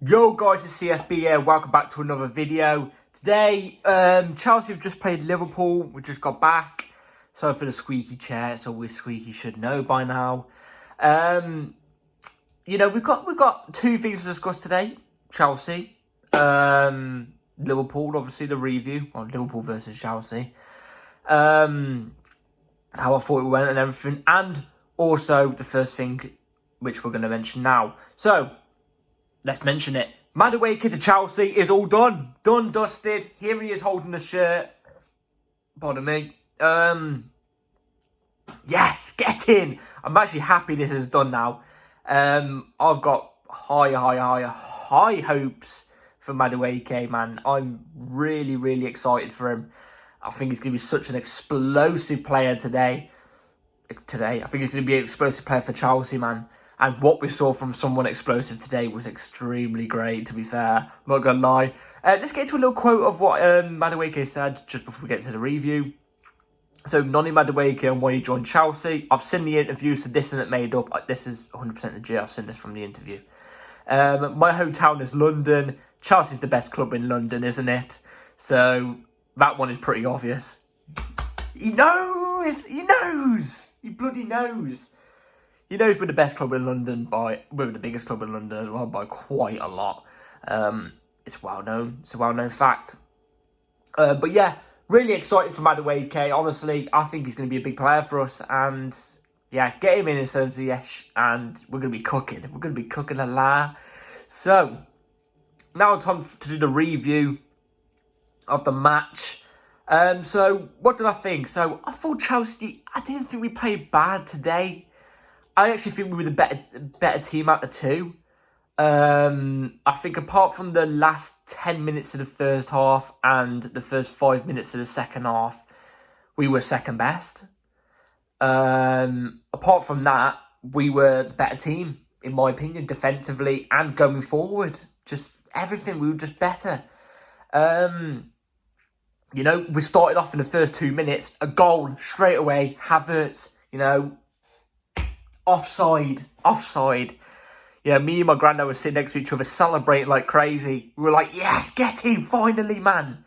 Yo guys, it's CSB here. Welcome back to another video. Today, Chelsea have just played Liverpool. We just got back. Sorry for the squeaky chair. It's always squeaky, should know by now. We've got two things to discuss today. Chelsea, Liverpool, obviously the review on Liverpool versus Chelsea. How I thought it went and everything, and also the first thing which we're going to mention now. So let's mention it. Madueke to Chelsea is all done. Done, dusted. Here he is holding the shirt. Pardon me. Yes, get in. I'm actually happy this is done now. I've got high hopes for Madueke, man. I'm really excited for him. I think he's going to be such an explosive player today. I think he's going to be an explosive player for Chelsea, man. And what we saw from someone explosive today was extremely great, to be fair. I'm not going to lie. Let's get to a little quote of what Madueke said just before we get to the review. So, Noni Madueke and why he joined Chelsea. I've seen the interview, so this isn't made up. This is 100% legit. I've seen this from the interview. My hometown is London. Chelsea's the best club in London, isn't it? So, that one is pretty obvious. He knows! He knows! He bloody knows! He knows we're the best club in London we're the biggest club in London as well by quite a lot. It's well known. It's a well-known fact. But yeah, really excited for Madueke. Honestly, I think he's going to be a big player for us. And yeah, get him in Ziyech and we're going to be cooking. We're going to be cooking a la. So, now time to do the review of the match. So, what did I think? So, I thought Chelsea, I didn't think we played bad today. I actually think we were the better team out of the two. I think apart from the last 10 minutes of the first half and the first 5 minutes of the second half, we were second best. Apart from that, we were the better team, in my opinion, defensively and going forward. Just everything, we were just better. We started off in the first 2 minutes, a goal straight away, Havertz, offside. Yeah, me and my granddad were sitting next to each other celebrating like crazy. We were like, yes, get him, finally, man.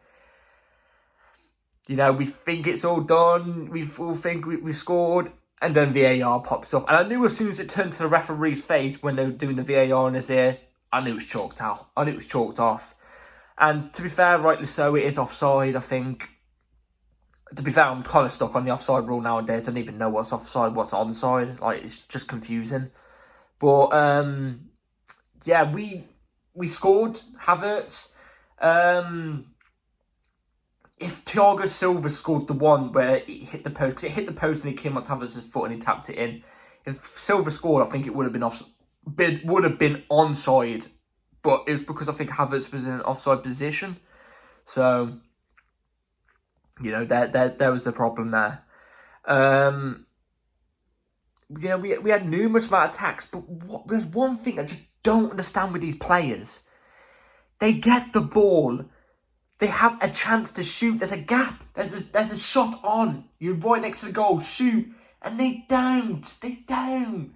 We think it's all done. We all think we scored. And then VAR pops up. And I knew as soon as it turned to the referee's face when they were doing the VAR in his ear, I knew it was chalked out. I knew it was chalked off. And to be fair, rightly so, it is offside, I think. To be fair, I'm kind of stuck on the offside rule nowadays. I don't even know what's offside, what's onside. It's just confusing. But, yeah, we scored, Havertz. If Thiago Silva scored the one where it hit the post, because it hit the post and it came on Havertz's foot and he tapped it in. If Silva scored, I think it would have been onside. But it was because I think Havertz was in an offside position. So, there was the problem there. We had numerous amount of attacks, but there's one thing I just don't understand with these players. They get the ball, they have a chance to shoot, there's a gap, there's a shot on, you're right next to the goal, shoot, and they don't. And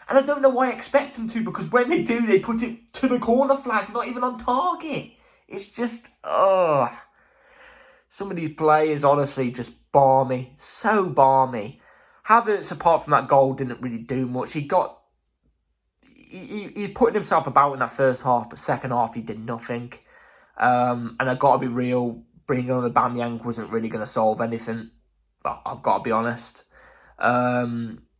I don't know why I expect them to, because when they do, they put it to the corner flag, not even on target. It's just, some of these players, honestly, just balmy. So balmy. Havertz, apart from that goal, didn't really do much. He's putting himself about in that first half, but second half, he did nothing. And I've got to be real, bringing on Aubameyang wasn't really going to solve anything. But I've got to be honest. I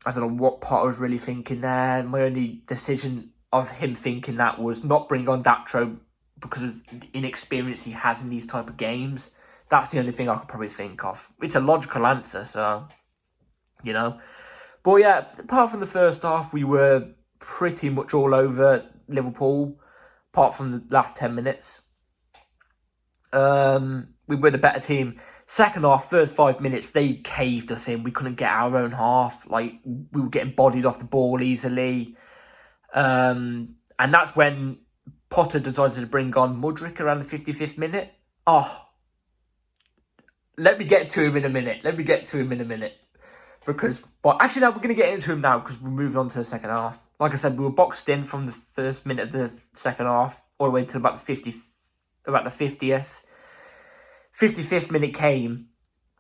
don't know what Potter was really thinking there. My only decision of him thinking that was not bring on Datro because of the inexperience he has in these type of games. That's the only thing I could probably think of. It's a logical answer, so, But yeah, apart from the first half, we were pretty much all over Liverpool, apart from the last 10 minutes. We were the better team. Second half, first 5 minutes, they caved us in. We couldn't get our own half. We were getting bodied off the ball easily. And that's when Potter decided to bring on Mudryk around the 55th minute. Let me get to him in a minute. Actually, no, we're going to get into him now because we're moving on to the second half. Like I said, we were boxed in from the first minute of the second half. all the way to about the 55th minute came.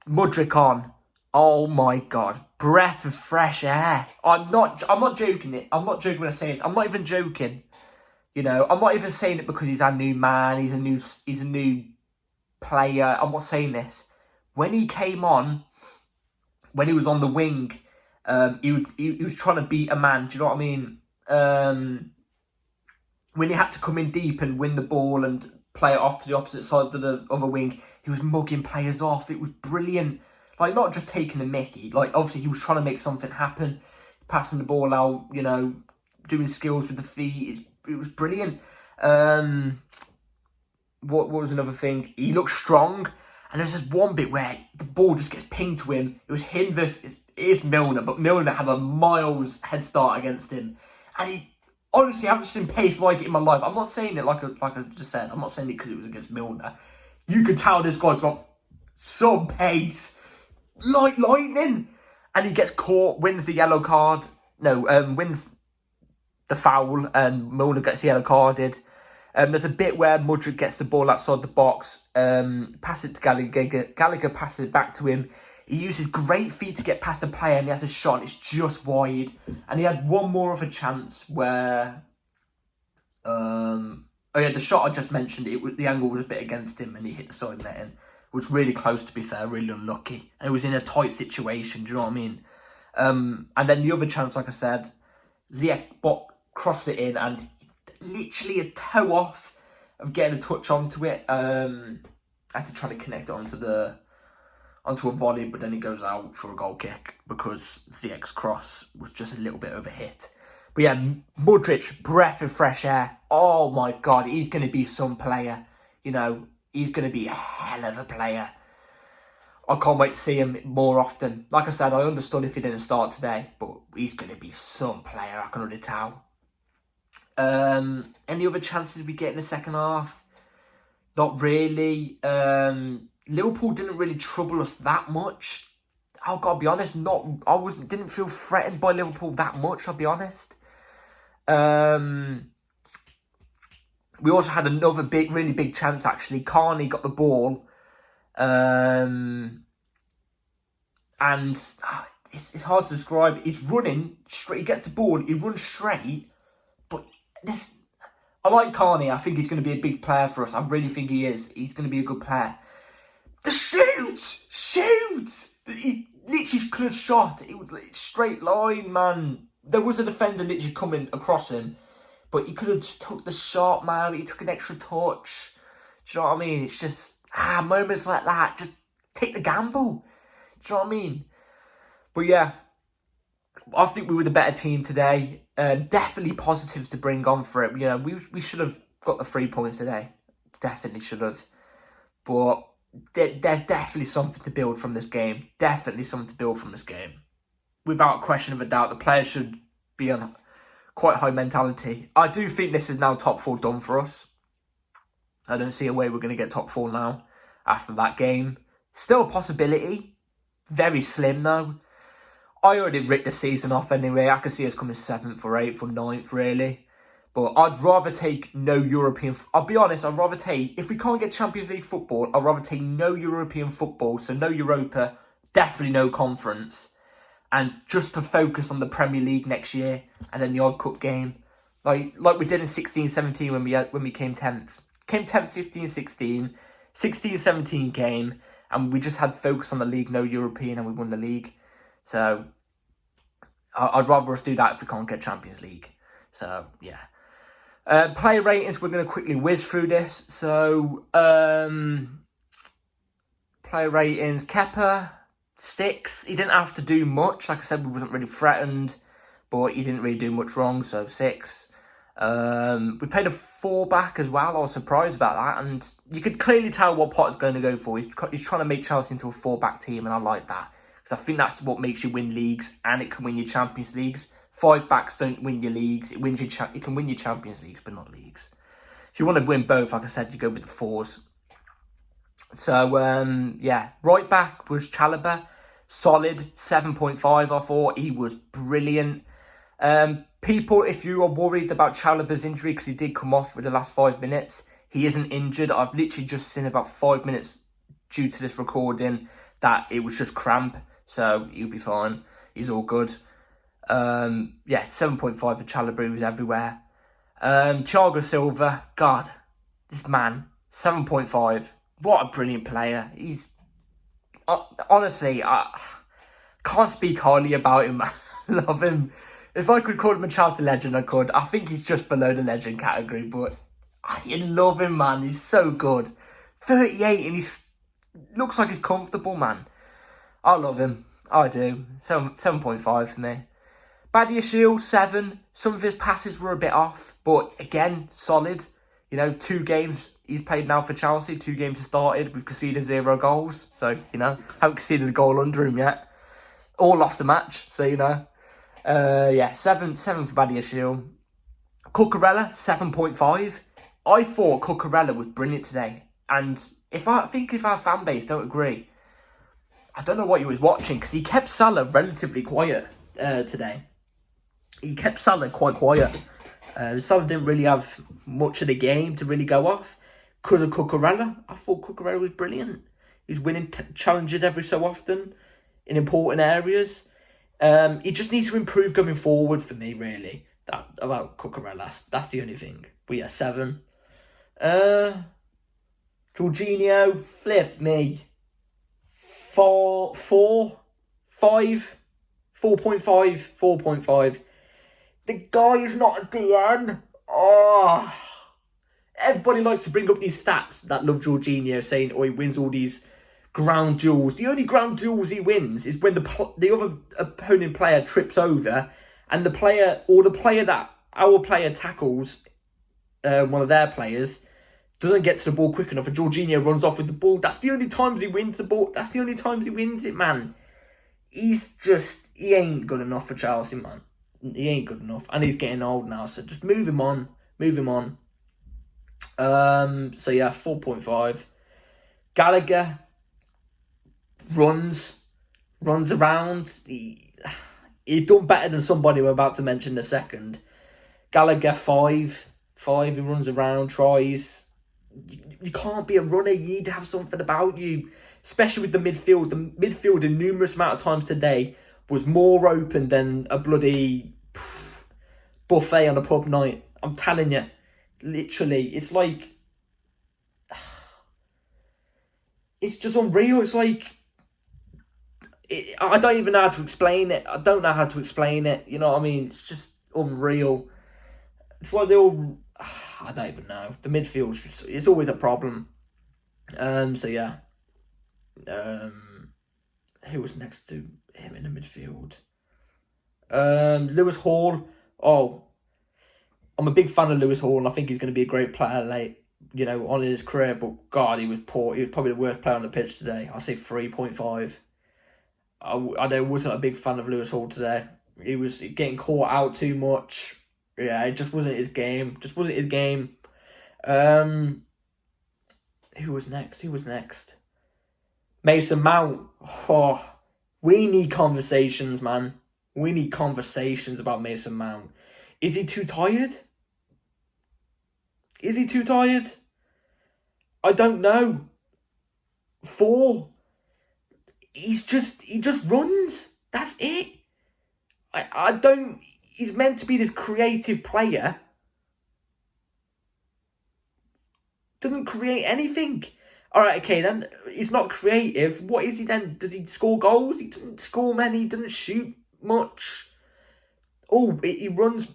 Mudryk on. Oh my God, breath of fresh air. I'm not joking. I'm not joking when I say this. I'm not even joking. I'm not even saying it because he's our new man. He's a new player. I'm not saying this. When he came on, when he was on the wing, he was trying to beat a man. Do you know what I mean? When he had to come in deep and win the ball and play it off to the opposite side of the other wing, he was mugging players off. It was brilliant. Like, not just taking a mickey. Like, obviously, he was trying to make something happen. Passing the ball out, doing skills with the feet. It was brilliant. What was another thing? He looked strong. And there's this one bit where the ball just gets pinged to him. It was him versus... It is Milner, but Milner had a miles head start against him. And he... Honestly, I haven't seen pace like it in my life. I'm not saying it like I just said. I'm not saying it because it was against Milner. You could tell this guy's got some pace. Like lightning. And he gets caught, wins the yellow card. Wins the foul, and Milner gets yellow carded. There's a bit where Mudryk gets the ball outside the box, passes it to Gallagher. Gallagher passes it back to him. He uses great feet to get past the player, and he has a shot. It's just wide. And he had one more of a chance where... the shot I just mentioned, the angle was a bit against him, and he hit the side netting. It was really close, to be fair, really unlucky. And it was in a tight situation, do you know what I mean? And then the other chance, like I said, Ziyech crossed it in, and literally a toe off of getting a touch onto it. I had to try to connect it onto a volley, but then it goes out for a goal kick because Ziyech's cross was just a little bit overhit. But yeah, Mudryk, breath of fresh air. Oh my God, he's going to be some player. He's going to be a hell of a player. I can't wait to see him more often. Like I said, I understood if he didn't start today, but he's going to be some player, I can already tell. Any other chances we get in the second half? Not really. Liverpool didn't really trouble us that much. I've got to be honest. Didn't feel threatened by Liverpool that much. I'll be honest. We also had another really big chance. Actually, Carney got the ball, and it's hard to describe. He's running straight. He gets the ball. He runs straight, but I like Carney. I think he's going to be a big player for us. I really think he is. He's going to be a good player. The shoot! He literally could have shot. It was like straight line, man. There was a defender literally coming across him, but he could have just took the shot, man. He took an extra touch. Do you know what I mean? It's just moments like that. Just take the gamble. Do you know what I mean? But yeah, I think we were the better team today. Definitely positives to bring on for it. We should have got the 3 points today. Definitely should have. But there's definitely something to build from this game. Definitely something to build from this game. Without question of a doubt, the players should be on quite high mentality. I do think this is now top 4 done for us. I don't see a way we're going to get top 4 now after that game. Still a possibility. Very slim though. I already ripped the season off anyway. I could see us coming 7th or 8th or 9th really. But I'd rather take no European... I'll be honest, I'd rather take... If we can't get Champions League football, I'd rather take no European football. So no Europa, definitely no conference. And just to focus on the Premier League next year. And then the odd cup game. Like we did in 16-17 when we came 10th. Came 10th, 15-16. 16-17 came. And we just had focus on the league, no European, and we won the league. So I'd rather us do that if we can't get Champions League. So, yeah. Player ratings, we're going to quickly whiz through this. So, player ratings, Kepa, 6. He didn't have to do much. Like I said, we wasn't really threatened, but he didn't really do much wrong, so 6. We played a 4-back as well. I was surprised about that, and you could clearly tell what Potter's going to go for. He's trying to make Chelsea into a 4-back team, and I like that. Because I think that's what makes you win leagues, and it can win your Champions Leagues. 5-backs don't win your leagues. It can win your Champions Leagues, but not leagues. If you want to win both, like I said, you go with the 4s. So, yeah. Right back was Chalobah. Solid. 7.5, I thought. He was brilliant. People, if you are worried about Chalobah's injury, because he did come off for the last 5 minutes, he isn't injured. I've literally just seen about 5 minutes due to this recording that it was just cramp, so he'll be fine. He's all good. 7.5 for Chalobah, who's everywhere. Thiago Silva, God, this man, 7.5. What a brilliant player. He's honestly, I can't speak highly about him. I love him. If I could call him a Chelsea legend, I could. I think he's just below the legend category, but I love him, man. He's so good. 38, and he looks like he's comfortable, man. I love him. I do. 7.5 for me. Badiashile, 7. Some of his passes were a bit off, but again, solid. 2 games he's played now for Chelsea. 2 games have started. We've conceded 0 goals. So, haven't conceded a goal under him yet. Or lost a match. So, 7 for Badiashile. Cucurella, 7.5. I thought Cucurella was brilliant today. And if our fan base don't agree, I don't know what he was watching, because he kept Salah relatively quiet today. He kept Salah quite quiet. Salah didn't really have much of the game to really go off. Because of Cucurella, I thought Cucurella was brilliant. He's winning challenges every so often in important areas. He just needs to improve going forward for me, really. About Cucurella, that's the only thing. But yeah, 7. Jorginho, flip me. 4, 5, 4.5. The guy is not a DN. Oh, everybody likes to bring up these stats that love Jorginho, saying, he wins all these ground duels. The only ground duels he wins is when the other opponent player trips over, and our player tackles one of their players, doesn't get to the ball quick enough, and Jorginho runs off with the ball. That's the only times he wins the ball. That's the only times he wins it, man. He ain't good enough for Chelsea, man. He ain't good enough. And he's getting old now, so just move him on. 4.5. Gallagher runs around. He's done better than somebody we're about to mention in a second. Gallagher, 5. He runs around, tries. You can't be a runner. You need to have something about you, especially with the midfield. The midfield, a numerous amount of times today, was more open than a bloody buffet on a pub night. I'm telling you, literally, it's like, it's just unreal. It's like, I don't even know how to explain it. You know what I mean? It's just unreal. It's like they all, I don't even know. The midfield, it's always a problem. Who was next to him in the midfield? Lewis Hall. I'm a big fan of Lewis Hall, and I think he's going to be a great player on in his career. But God, he was poor. He was probably the worst player on the pitch today. I say 3.5. I wasn't a big fan of Lewis Hall today. He was getting caught out too much. Yeah, it just wasn't his game. Who was next? Mason Mount. We need conversations, man. We need conversations about Mason Mount. Is he too tired? I don't know. 4. He just runs. That's it. He's meant to be this creative player. Doesn't create anything. Alright, okay, then he's not creative. What is he then? Does he score goals? He doesn't score many, he doesn't shoot much. He runs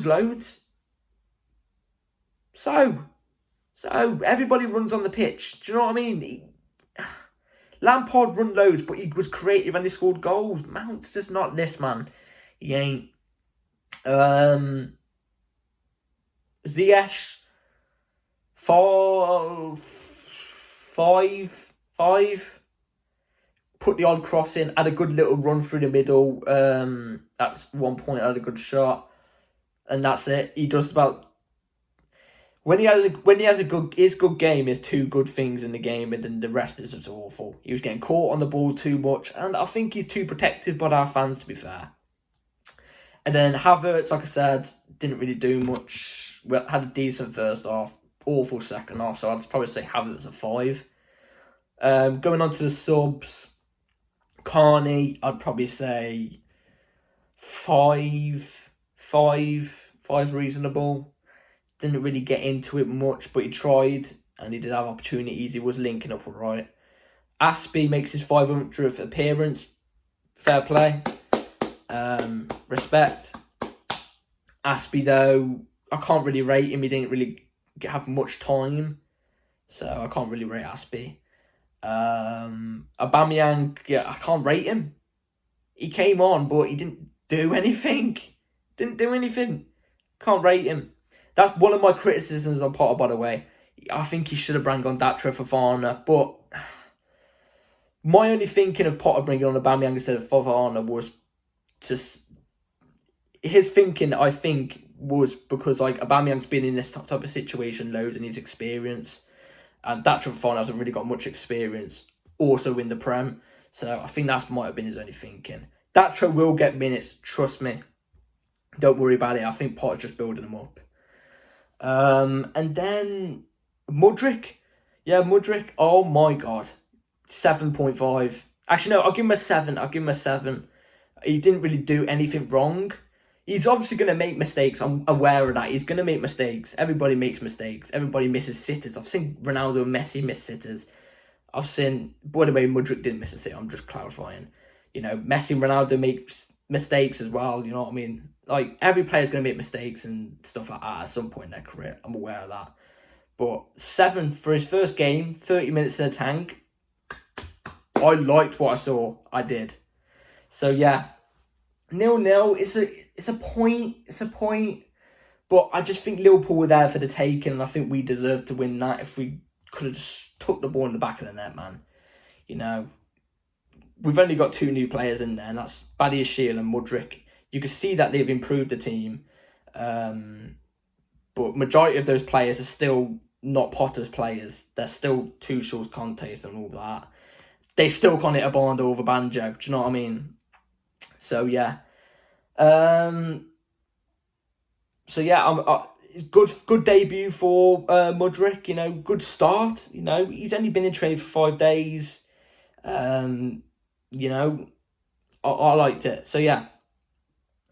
loads. So everybody runs on the pitch. Do you know what I mean? Lampard run loads, but he was creative and he scored goals. Mount's just not this, man. He ain't. Ziyech, 5. Put the odd cross in, had a good little run through the middle. That's 1 point, had a good shot, and that's it. He does about his good game is 2 good things in the game, and then the rest is just awful. He was getting caught on the ball too much, and I think he's too protected by our fans, to be fair. And then Havertz, like I said, didn't really do much. We had a decent first half, awful second half, so I'd probably say Havertz a 5. Going on to the subs, Carney, I'd probably say 5 reasonable. Didn't really get into it much, but he tried, and he did have opportunities. He was linking up all right. Aspie makes his 500th appearance. Fair play. Respect. Aspie, though, I can't really rate him. He didn't really have much time, so I can't really rate Aspie. Aubameyang, yeah, I can't rate him. He came on, but he didn't do anything. Can't rate him. That's one of my criticisms on Potter, by the way. I think he should have brought on Datra Fofana, but my only thinking of Potter bringing on Aubameyang instead of Fofana was just his thinking. I think was because like Aubameyang's been in this type of situation loads and his experience, and Datra Fofana hasn't really got much experience. Also in the Prem, so I think that might have been his only thinking. Datra will get minutes, trust me. Don't worry about it. I think Potter's just building them up. And then Mudryk. Yeah, Mudryk. Oh my god. 7.5. Actually, no, I'll give him a 7. He didn't really do anything wrong. He's obviously going to make mistakes. I'm aware of that. He's going to make mistakes. Everybody makes mistakes. Everybody misses sitters. I've seen Ronaldo and Messi miss sitters. By the way, Mudryk didn't miss a sitter. I'm just clarifying. You know, Messi and Ronaldo make mistakes as well. You know what I mean? Like, every player's going to make mistakes and stuff like that at some point in their career. I'm aware of that. But 7 for his first game, 30 minutes in a tank. I liked what I saw. I did. So, yeah. 0-0. It's a point. But I just think Liverpool were there for the taking. And I think we deserved to win that if we could have just took the ball in the back of the net, man. You know, we've only got 2 new players in there. And that's Badiashile and Mudryk. You can see that they've improved the team. But majority of those players are still not Potter's players. They're still Tuchel's, Conte's and all that. They still can't hit a ball over banjo. Do you know what I mean? So, yeah. It's good debut for Mudryk. You know, good start. You know, he's only been in training for 5 days. You know, I liked it. So, yeah.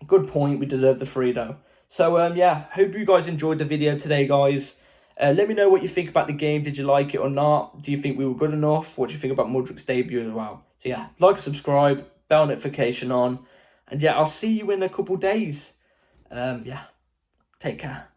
Good point. We deserve the 3 though. So, hope you guys enjoyed the video today, guys. Let me know what you think about the game. Did you like it or not? Do you think we were good enough? What do you think about Mudryk's debut as well? So, yeah, like, subscribe, bell notification on. And, yeah, I'll see you in a couple days. Take care.